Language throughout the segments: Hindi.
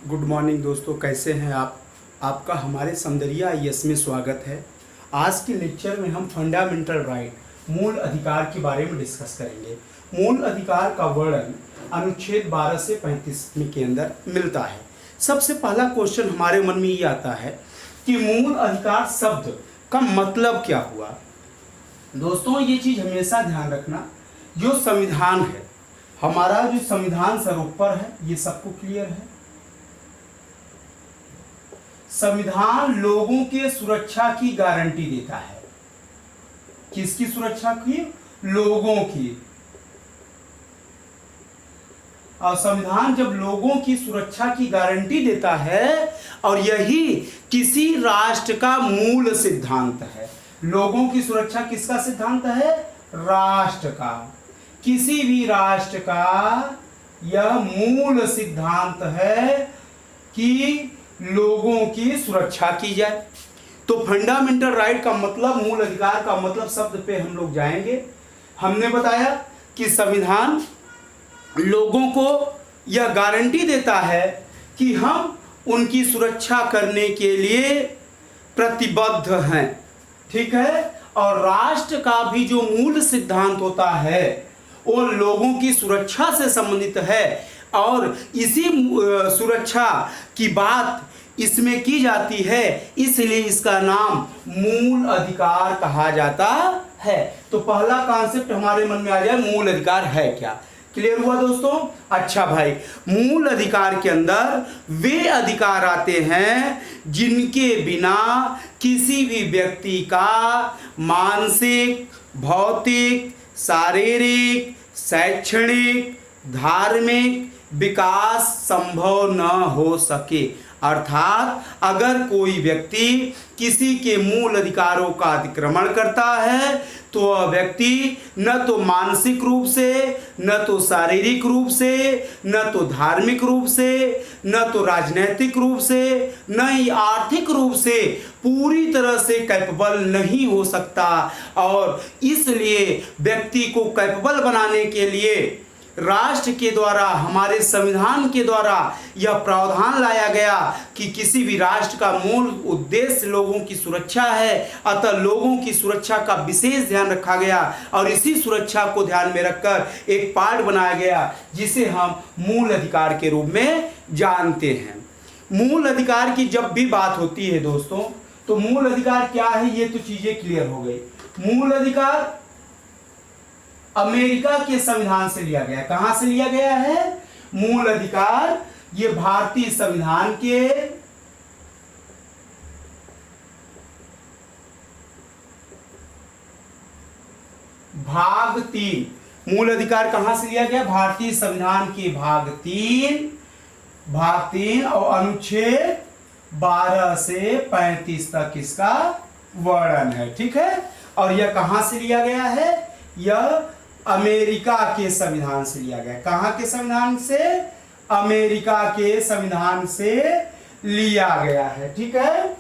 गुड मॉर्निंग दोस्तों, कैसे हैं आप। आपका हमारे सौंदर्या आईएएस में स्वागत है। आज के लेक्चर में हम फंडामेंटल राइट, मूल अधिकार के बारे में डिस्कस करेंगे। मूल अधिकार का वर्णन अनुच्छेद 12 से 35 में के अंदर मिलता है। सबसे पहला क्वेश्चन हमारे मन में ये आता है कि मूल अधिकार शब्द का मतलब क्या हुआ। दोस्तों, ये चीज हमेशा ध्यान रखना, जो संविधान है हमारा, जो संविधान सर्वोपर है, ये सबको क्लियर है। संविधान लोगों के सुरक्षा की गारंटी देता है। किसकी सुरक्षा की? लोगों की। और संविधान जब लोगों की सुरक्षा की गारंटी देता है, और यही किसी राष्ट्र का मूल सिद्धांत है। लोगों की सुरक्षा किसका सिद्धांत है? राष्ट्र का। किसी भी राष्ट्र का यह मूल सिद्धांत है कि लोगों की सुरक्षा की जाए। तो फंडामेंटल राइट का मतलब, मूल अधिकार का मतलब शब्द पे हम लोग जाएंगे। हमने बताया कि संविधान लोगों को यह गारंटी देता है कि हम उनकी सुरक्षा करने के लिए प्रतिबद्ध हैं, ठीक है। और राष्ट्र का भी जो मूल सिद्धांत होता है वो लोगों की सुरक्षा से संबंधित है, और इसी सुरक्षा की बात इसमें की जाती है, इसलिए इसका नाम मूल अधिकार कहा जाता है। तो पहला कॉन्सेप्ट हमारे मन में आ जाए, मूल अधिकार है क्या। क्लियर हुआ दोस्तों? अच्छा भाई, मूल अधिकार के अंदर वे अधिकार आते हैं जिनके बिना किसी भी व्यक्ति का मानसिक, भौतिक, शारीरिक, शैक्षणिक, धार्मिक विकास संभव न हो सके। अर्थात अगर कोई व्यक्ति किसी के मूल अधिकारों का अतिक्रमण करता है तो वह व्यक्ति न तो मानसिक रूप से, न तो शारीरिक रूप से, न तो धार्मिक रूप से, न तो राजनीतिक रूप से, न ही आर्थिक रूप से पूरी तरह से कैपेबल नहीं हो सकता। और इसलिए व्यक्ति को कैपेबल बनाने के लिए राष्ट्र के द्वारा, हमारे संविधान के द्वारा यह प्रावधान लाया गया कि किसी भी राष्ट्र का मूल उद्देश्य लोगों की सुरक्षा है। अतः लोगों की सुरक्षा का विशेष ध्यान रखा गया, और इसी सुरक्षा को ध्यान में रखकर एक पार्ट बनाया गया जिसे हम मूल अधिकार के रूप में जानते हैं। मूल अधिकार की जब भी बात होती है दोस्तों, तो मूल अधिकार क्या है, ये तो चीजें क्लियर हो गई। मूल अधिकार अमेरिका के संविधान से लिया गया। कहां से लिया गया है मूल अधिकार? ये भारतीय संविधान के भाग 3। मूल अधिकार कहां से लिया गया? भारतीय संविधान के भाग 3 और अनुच्छेद 12 से 35 तक इसका वर्णन है, ठीक है। और यह कहां से लिया गया है? यह अमेरिका के संविधान से लिया गया। कहां के संविधान से? अमेरिका के संविधान से लिया गया है, ठीक है।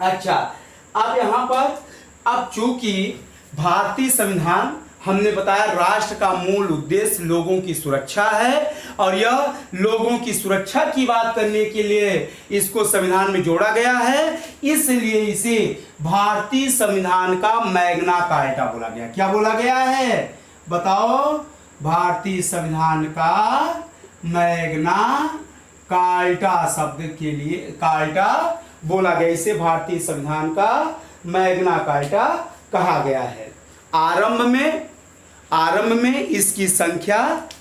अच्छा, अब यहां पर, अब चूंकि भारतीय संविधान, हमने बताया राष्ट्र का मूल उद्देश्य लोगों की सुरक्षा है, और यह लोगों की सुरक्षा की बात करने के लिए इसको संविधान में जोड़ा गया है, इसलिए इसे भारतीय संविधान का मैग्ना कार्टा बोला गया। क्या बोला गया है बताओ? भारतीय संविधान का मैग्ना कार्टा शब्द के लिए कार्टा बोला गया। इसे भारतीय संविधान का मैग्ना कार्टा कहा गया है। आरंभ में इसकी संख्या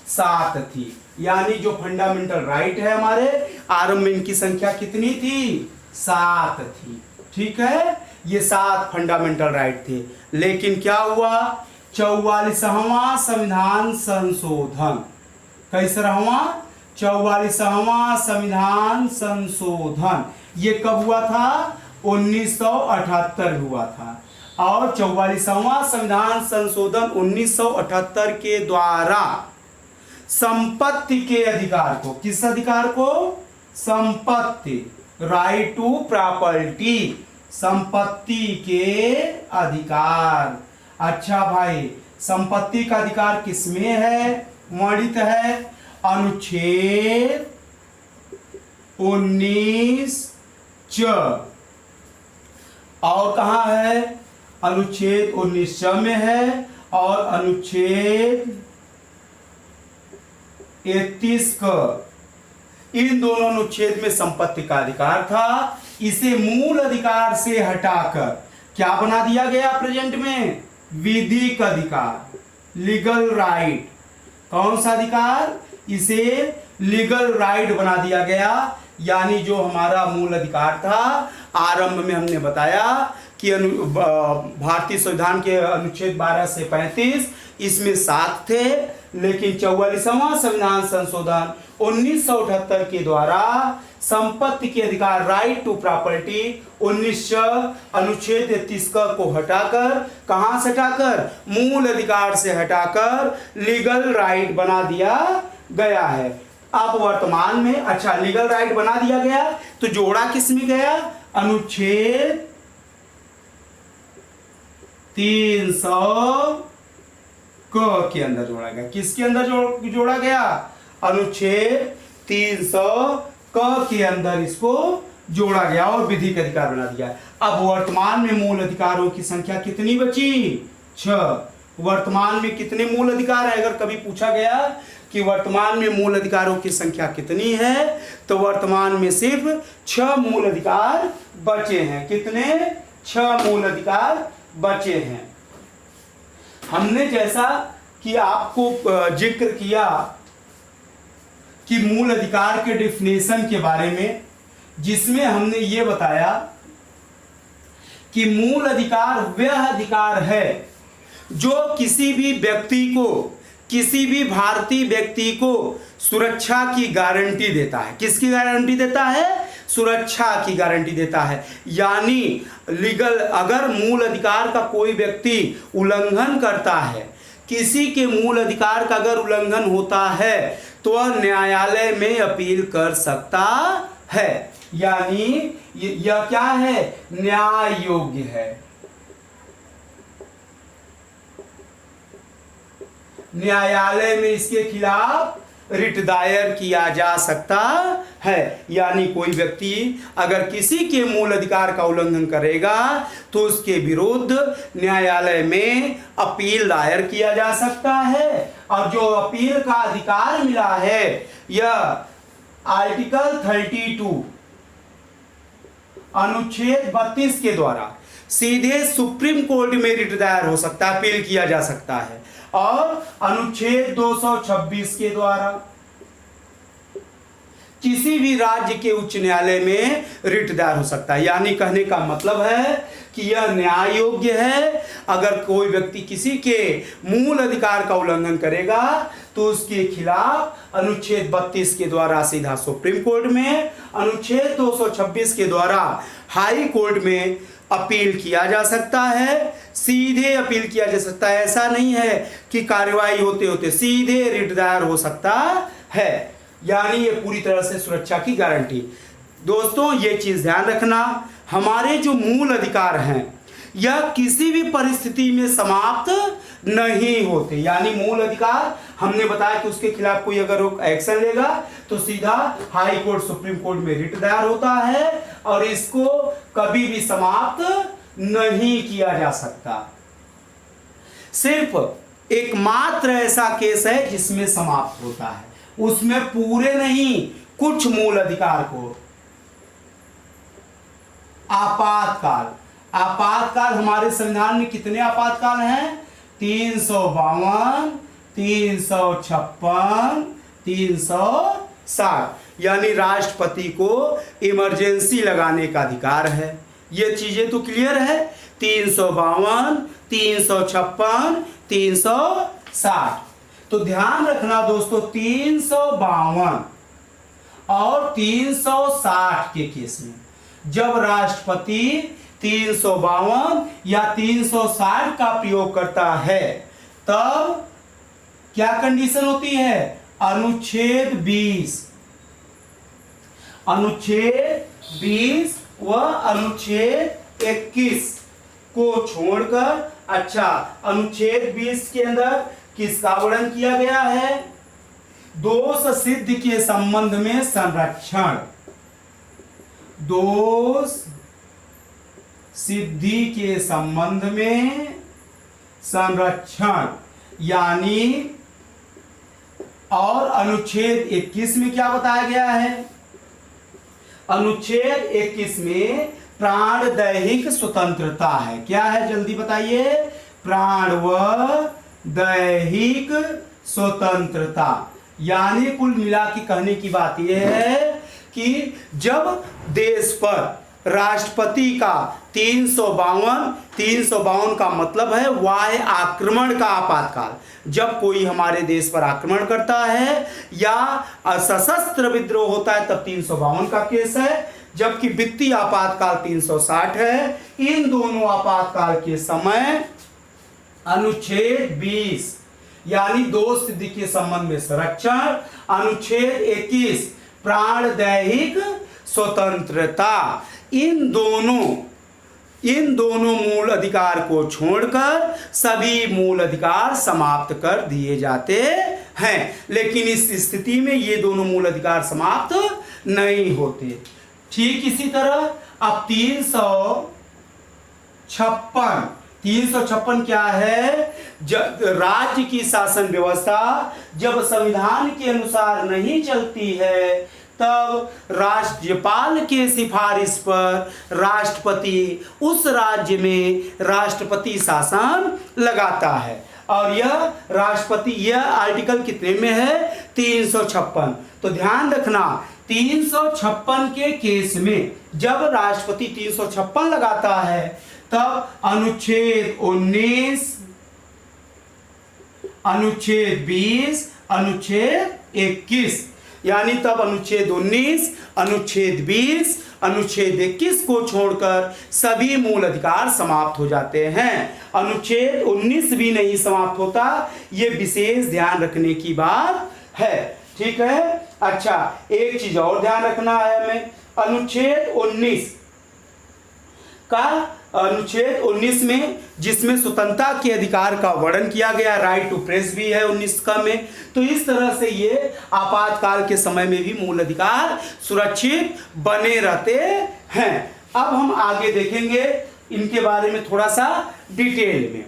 7 थी, यानी जो फंडामेंटल राइट है हमारे, आरंभ में इनकी संख्या कितनी थी? 7 थी, ठीक है। ये 7 फंडामेंटल राइट थे। लेकिन क्या हुआ? 44वां संविधान संशोधन, कैसा हुआ? 44वां संविधान संशोधन, ये कब हुआ था? 1978 हुआ था। और 44वां संविधान संशोधन 1978 के द्वारा संपत्ति के अधिकार को, किस अधिकार को? संपत्ति, राइट टू प्रॉपर्टी, संपत्ति के अधिकार। अच्छा भाई, संपत्ति का अधिकार किसमें है? वर्णित है अनुच्छेद 19 च, और कहाँ है, अनुच्छेद 19 च में है, और अनुच्छेद 31 क, इन दोनों अनुच्छेद में संपत्ति का अधिकार था। इसे मूल अधिकार से हटाकर क्या बना दिया गया प्रेजेंट में, विधिक अधिकार, लीगल राइट। कौन सा अधिकार, इसे लीगल राइट बना दिया गया। यानी जो हमारा मूल अधिकार था, आरंभ में हमने बताया कि भारतीय संविधान के अनुच्छेद 12 से 35 इसमें 7 थे, लेकिन 44वां संविधान संशोधन 1978 के द्वारा संपत्ति के अधिकार, राइट टू प्रॉपर्टी 19 अनुच्छेद 33 को हटाकर, कहां से हटाकर, मूल अधिकार से हटाकर लीगल राइट बना दिया गया है। अब वर्तमान में, अच्छा लीगल राइट बना दिया गया तो जोड़ा किस में गया, अनुच्छेद 300 के अंदर जोड़ा गया। किसके अंदर जोड़ा गया, अनुच्छेद 300 के अंदर इसको जोड़ा गया और विधिक अधिकार बना दिया। अब वर्तमान में मूल अधिकारों की संख्या कितनी बची, 6। वर्तमान में कितने मूल अधिकार है, अगर कभी पूछा गया कि वर्तमान में मूल अधिकारों की संख्या कितनी है, तो वर्तमान में सिर्फ 6 मूल अधिकार बचे हैं। कितने, 6 मूल अधिकार बचे हैं। हमने जैसा कि आपको जिक्र किया कि मूल अधिकार के डेफिनेशन के बारे में, जिसमें हमने ये बताया कि मूल अधिकार वह अधिकार है जो किसी भी व्यक्ति को, किसी भी भारतीय व्यक्ति को सुरक्षा की गारंटी देता है। किसकी गारंटी देता है, सुरक्षा की गारंटी देता है। यानी लीगल, अगर मूल अधिकार का कोई व्यक्ति उल्लंघन करता है, किसी के मूल अधिकार का अगर उल्लंघन होता है, तो वह न्यायालय में अपील कर सकता है। यानी यह क्या है, न्याय योग्य है। न्यायालय में इसके खिलाफ रिट दायर किया जा सकता है। यानी कोई व्यक्ति अगर किसी के मूल अधिकार का उल्लंघन करेगा तो उसके विरुद्ध न्यायालय में अपील दायर किया जा सकता है। और जो अपील का अधिकार मिला है, यह आर्टिकल 32 अनुच्छेद 32 के द्वारा सीधे सुप्रीम कोर्ट में रिट दायर हो सकता है, अपील किया जा सकता है। और अनुच्छेद 226 के द्वारा किसी भी राज्य के उच्च न्यायालय में रिट दायर हो सकता है। यानी कहने का मतलब है कि यह न्याय योग्य है। अगर कोई व्यक्ति किसी के मूल अधिकार का उल्लंघन करेगा तो उसके खिलाफ अनुच्छेद 32 के द्वारा सीधा सुप्रीम कोर्ट में, अनुच्छेद 226 के द्वारा हाई कोर्ट में अपील किया जा सकता है। सीधे अपील किया जा सकता है। ऐसा नहीं है कि कार्यवाही होते होते सीधे रिट दायर हो सकता है। यानी ये पूरी तरह से सुरक्षा की गारंटी। दोस्तों ये चीज ध्यान रखना, हमारे जो मूल अधिकार हैं यह किसी भी परिस्थिति में समाप्त नहीं होते। यानी मूल अधिकार हमने बताया कि उसके खिलाफ कोई अगर एक्शन लेगा तो सीधा हाई कोर्ट, सुप्रीम कोर्ट में रिट दायर होता है और इसको कभी भी समाप्त नहीं किया जा सकता। सिर्फ एकमात्र ऐसा केस है जिसमें समाप्त होता है, उसमें पूरे नहीं, कुछ मूल अधिकार को। आपातकाल, आपातकाल हमारे संविधान में कितने आपातकाल हैं, 352, 356, 360। यानी राष्ट्रपति को इमरजेंसी लगाने का अधिकार है। ये चीजें तो क्लियर है, 352, 356, 360। तो ध्यान रखना दोस्तों, 352 और 360 के केस में जब राष्ट्रपति 352 या 360 का प्रयोग करता है तब क्या कंडीशन होती है, अनुच्छेद 20, अनुच्छेद 20 व अनुच्छेद 21 को छोड़कर, अच्छा अनुच्छेद 20 के अंदर किसका वर्णन किया गया है, दोष सिद्ध के संबंध में संरक्षण। दोष सिद्धि के संबंध में संरक्षण, यानी और अनुच्छेद 21 में क्या बताया गया है? अनुच्छेद 21 में प्राण दैहिक स्वतंत्रता है। क्या है जल्दी बताइए? प्राण व दैहिक स्वतंत्रता। यानी कुल मिला के कहने की बात यह है कि जब देश पर राष्ट्रपति का 352 का मतलब है वाह्य आक्रमण का आपातकाल, जब कोई हमारे देश पर आक्रमण करता है या सशस्त्र विद्रोह होता है तब 352 का केस है, जबकि वित्तीय आपातकाल 360 है। इन दोनों आपातकाल के समय अनुच्छेद 20 यानी दोष सिद्धि के संबंध में संरक्षण, अनुच्छेद 21 प्राण दैहिक स्वतंत्रता, इन दोनों मूल अधिकार को छोड़कर सभी मूल अधिकार समाप्त कर दिए जाते हैं। लेकिन इस स्थिति में ये दोनों मूल अधिकार समाप्त नहीं होते। ठीक इसी तरह अब 356 क्या है? जब राज्य की शासन व्यवस्था जब संविधान के अनुसार नहीं चलती है तब राज्यपाल के सिफारिश पर राष्ट्रपति उस राज्य में राष्ट्रपति शासन लगाता है। और यह राष्ट्रपति, यह आर्टिकल कितने में है? 356। तो ध्यान रखना 356 के केस में जब राष्ट्रपति 356 लगाता है तब अनुच्छेद 19, अनुच्छेद 20, अनुच्छेद 21 यानी तब अनुच्छेद 19, अनुच्छेद 20, अनुच्छेद 21 को छोड़कर सभी मूल अधिकार समाप्त हो जाते हैं। अनुच्छेद 19 भी नहीं समाप्त होता, ये विशेष ध्यान रखने की बात है। ठीक है। अच्छा, एक चीज और ध्यान रखना है हमें। अनुच्छेद 19 में जिसमें स्वतंत्रता के अधिकार का वर्णन किया गया, राइट टू प्रेस भी है 19 का में, तो इस तरह से ये आपातकाल के समय में भी मूल अधिकार सुरक्षित बने रहते हैं। अब हम आगे देखेंगे इनके बारे में थोड़ा सा डिटेल में।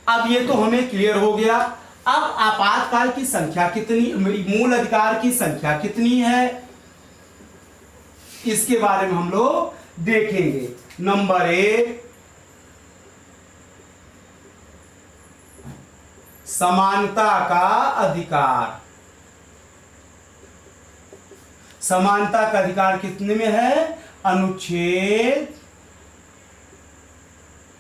अब ये तो हमें क्लियर हो गया। अब आपातकाल की संख्या कितनी, मूल अधिकार की संख्या कितनी है, इसके बारे में हम लोग देखेंगे। नंबर 1, समानता का अधिकार। समानता का अधिकार कितने में है? अनुच्छेद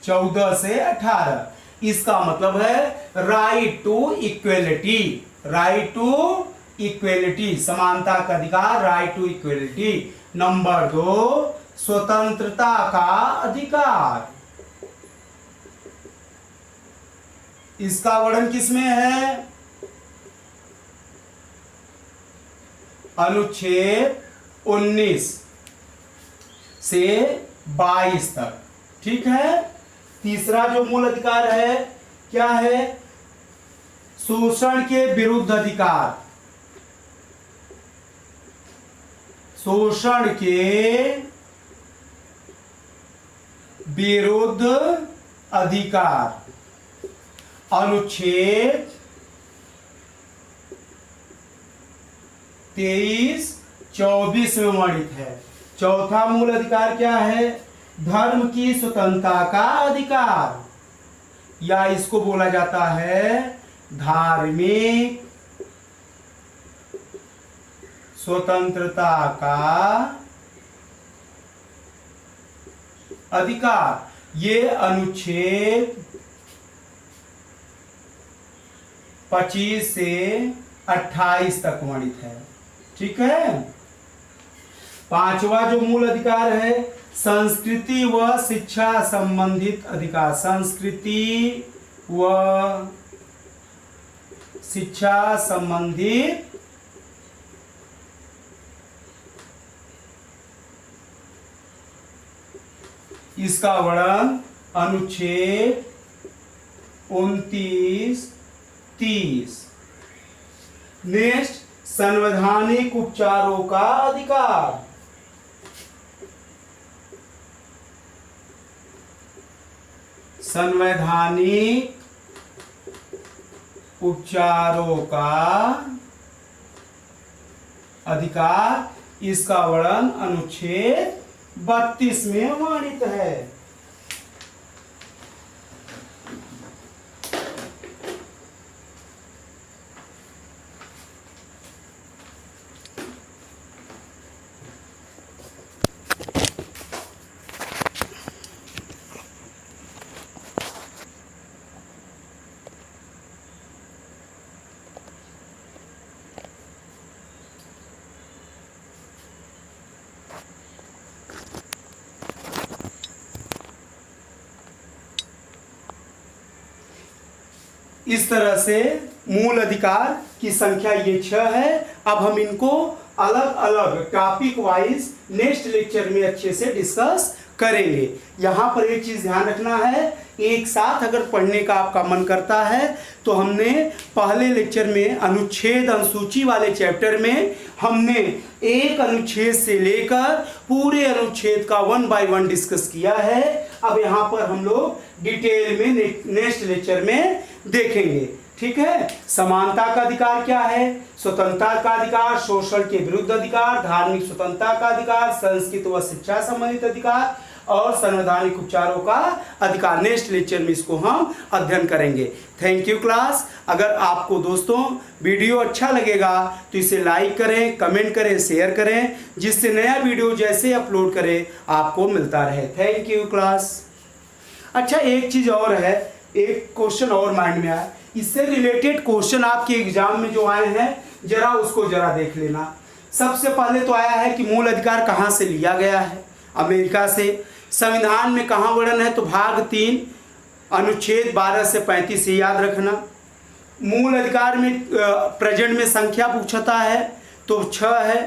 14 से 18। इसका मतलब है right to equality. Right to equality, समानता का अधिकार, राइट टू इक्वेलिटी। नंबर 2, स्वतंत्रता का अधिकार। इसका वर्णन किसमें है? अनुच्छेद 19 से 22 तक। ठीक है। तीसरा जो मूल अधिकार है क्या है? शोषण के विरुद्ध अधिकार। शोषण के विरुद्ध अधिकार, अनुच्छेद 23, 24 में वर्णित है। चौथा मूल अधिकार क्या है? धर्म की स्वतंत्रता का अधिकार, या इसको बोला जाता है धार्मिक स्वतंत्रता का अधिकार। ये अनुच्छेद 25 से 28 तक वर्णित है। ठीक है। पांचवा जो मूल अधिकार है, संस्कृति व शिक्षा संबंधित अधिकार। संस्कृति व शिक्षा संबंधित इसका वर्णन अनुच्छेद 29, 30। नेक्स्ट, संवैधानिक उपचारों का अधिकार। संवैधानिक उपचारों का अधिकार, इसका वर्णन अनुच्छेद 32 में वर्णित है। इस तरह से मूल अधिकार की संख्या ये 6 है। अब हम इनको अलग अलग टॉपिक वाइज नेक्स्ट लेक्चर में अच्छे से डिस्कस करेंगे। यहाँ पर एक चीज ध्यान रखना है, एक साथ अगर पढ़ने का आपका मन करता है तो हमने पहले लेक्चर में अनुच्छेद अनुसूची वाले चैप्टर में हमने एक अनुच्छेद से लेकर पूरे अनुच्छेद का 1 बाय 1 डिस्कस किया है। अब यहाँ पर हम लोग डिटेल में नेक्स्ट लेक्चर में देखेंगे। ठीक है, समानता का अधिकार क्या है, स्वतंत्रता का अधिकार, शोषण के विरुद्ध अधिकार, धार्मिक स्वतंत्रता का अधिकार, संस्कृत व शिक्षा संबंधित अधिकार और संवैधानिक उपचारों का अधिकार। नेक्स्ट लेक्चर में इसको हम अध्ययन करेंगे। Thank you class. अगर आपको दोस्तों वीडियो अच्छा लगेगा तो इसे लाइक करें, कमेंट करें, शेयर करें, जिससे नया वीडियो जैसे अपलोड करें आपको मिलता रहे। Thank you class. अच्छा, एक चीज और है, एक क्वेश्चन और माइंड में आया, इससे रिलेटेड क्वेश्चन आपके एग्जाम में जो आए हैं जरा उसको जरा देख लेना। सबसे पहले तो आया है कि मूल अधिकार कहाँ से लिया गया है, अमेरिका से। संविधान में कहाँ वर्णन है, तो भाग 3 अनुच्छेद 12 से 35 से याद रखना। मूल अधिकार में प्रेजेंट में संख्या पूछता है तो 6 है।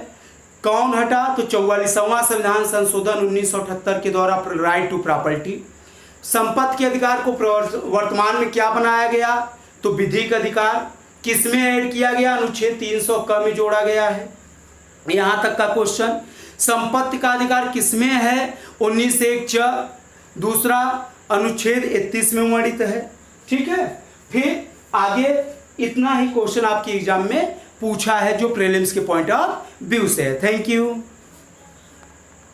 कौन हटा, तो 44वां संविधान संशोधन 1978 के द्वारा राइट टू प्रॉपर्टी। संपत्ति के अधिकार को वर्तमान में क्या बनाया गया, तो विधिक अधिकार। किसमें ऐड किया गया, अनुच्छेद 300 क में जोड़ा गया है। यहाँ तक का क्वेश्चन। संपत्ति का अधिकार किसमें है, 1901 च, दूसरा अनुच्छेद 31 में वर्णित है। ठीक है, फिर आगे इतना ही क्वेश्चन आपके एग्जाम में पूछा है जो प्रीलिम्स के पॉइंट ऑफ व्यू से है। Thank you.